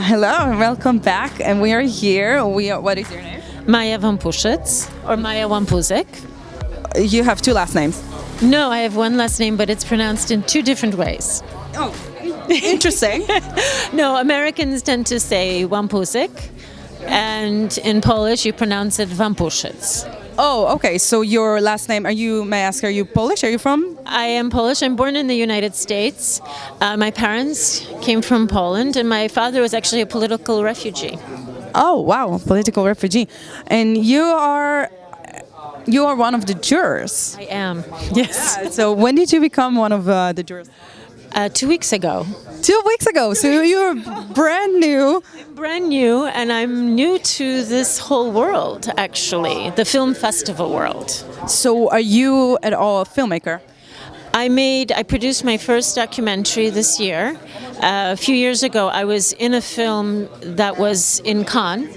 Hello, welcome back, and we are here. What is your name? Maja Wampuszyc or Maja Wampuszyc. You have two last names. No, I have one last name, but it's pronounced in two different ways. Oh, interesting. No, Americans tend to say Wampuszyc, and in Polish you pronounce it Wampuszyc. Oh, okay. So your last name, may I ask, are you Polish? Are you from? I am Polish. I'm born in the United States. My parents came from Poland, and my father was actually a political refugee. Oh, wow, political refugee. And you are one of the jurors. I am, yes. Yeah, so when did you become one of the jurors? 2 weeks ago. 2 weeks ago. So you're brand new. Brand new, and I'm new to this whole world, actually, the film festival world. So are you at all a filmmaker? I produced my first documentary this year. A few years ago, I was in a film that was in Cannes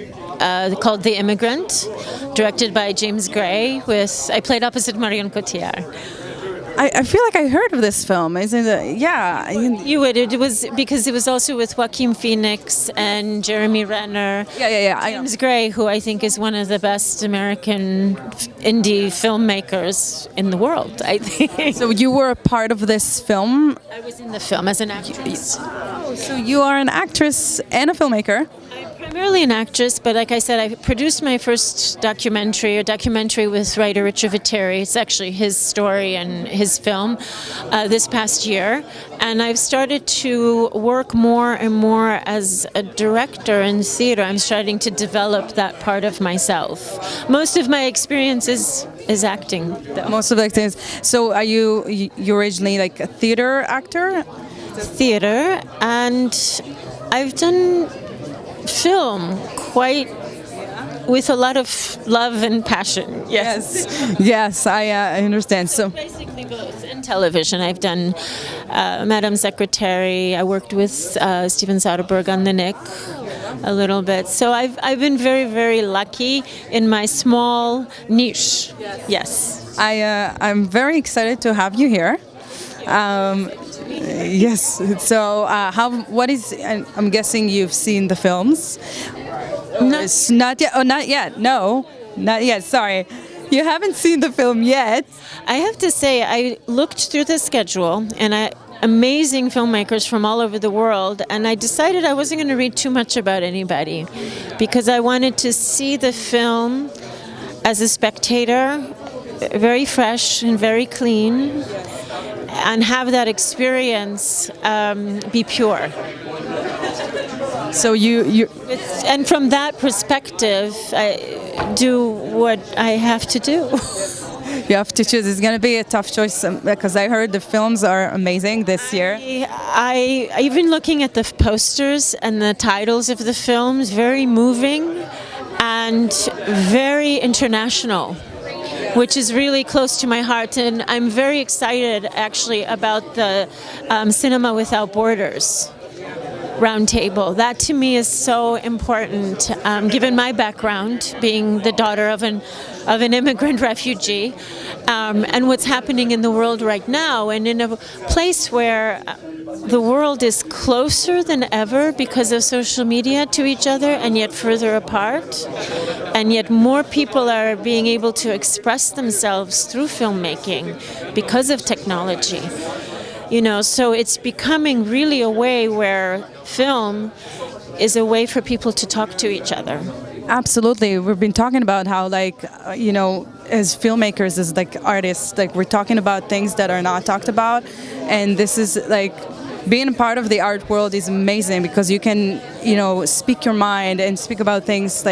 called The Immigrant, directed by James Gray. I played opposite Marion Cotillard. I feel like I heard of this film. Isn't it? Yeah. You would. It was because it was also with Joaquin Phoenix and Jeremy Renner. Yeah. James Gray, who I think is one of the best American indie filmmakers in the world, I think. So you were a part of this film? I was in the film as an actress. Oh, so you are an actress and a filmmaker? I'm primarily an actress, but like I said, I produced my first documentary with writer Richard Viteri. It's actually his story and his film this past year. And I've started to work more and more as a director in theater. I'm starting to develop that part of myself. Most of my experience is acting, though. Most of the things. So are you originally like a theater actor? Theater, and I've done film quite with a lot of love and passion. Yes, I understand. So basically both. In television, I've done Madam Secretary. I worked with Steven Soderbergh on The Nick a little bit. So I've been very, very lucky in my small niche. Yes. I'm very excited to have you here. Yes. So, what is? I'm guessing you've seen the films. No. It's not yet. Oh, not yet. No, not yet. Sorry, you haven't seen the film yet. I have to say, I looked through the schedule, and amazing filmmakers from all over the world, and I decided I wasn't going to read too much about anybody because I wanted to see the film as a spectator, very fresh and very clean, and have that experience be pure. So and from that perspective, I do what I have to do. You have to choose. It's going to be a tough choice because I heard the films are amazing this year. I even looking at the posters and the titles of the films, very moving and very international, which is really close to my heart. And I'm very excited, actually, about the Cinema Without Borders roundtable. That to me is so important, given my background, being the daughter of an immigrant refugee, and what's happening in the world right now, and in a place where the world is closer than ever because of social media to each other, and yet further apart, and yet more people are being able to express themselves through filmmaking because of technology. So it's becoming really a way where film is a way for people to talk to each other. Absolutely. We've been talking about how, as filmmakers, as artists, we're talking about things that are not talked about. And this is being a part of the art world is amazing because you can, speak your mind and speak about things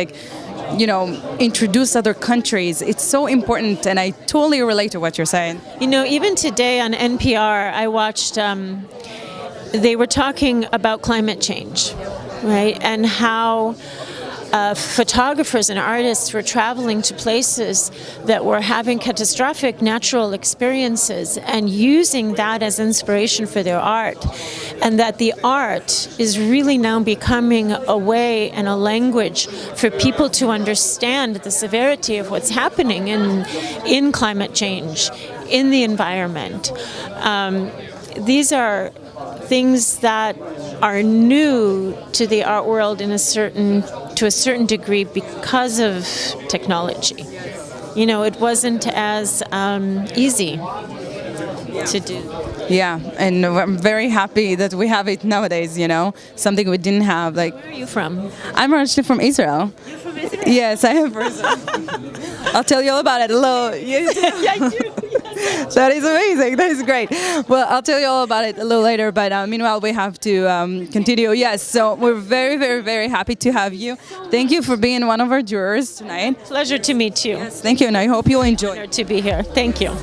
introduce other countries. It's so important, and I totally relate to what you're saying. Even today on NPR, I watched, they were talking about climate change, right? And how photographers and artists were traveling to places that were having catastrophic natural experiences and using that as inspiration for their art. And that the art is really now becoming a way and a language for people to understand the severity of what's happening in climate change, in the environment. These are things that are new to the art world to a certain degree because of technology. You know, it wasn't as easy to do. Yeah, and I'm very happy that we have it nowadays, you know, something we didn't have. Like, Where are you from? I'm originally from Israel. You're from Israel? Yes, I am from Israel. I'll tell you all about it. Hello. Yeah, I do. That is amazing. That is great. Well, I'll tell you all about it a little later, but meanwhile, we have to continue. Yes, so we're very, very, very happy to have you. Thank you for being one of our jurors tonight. Pleasure to meet you. Thank you, and I hope you'll enjoy. Honored to be here. Thank you.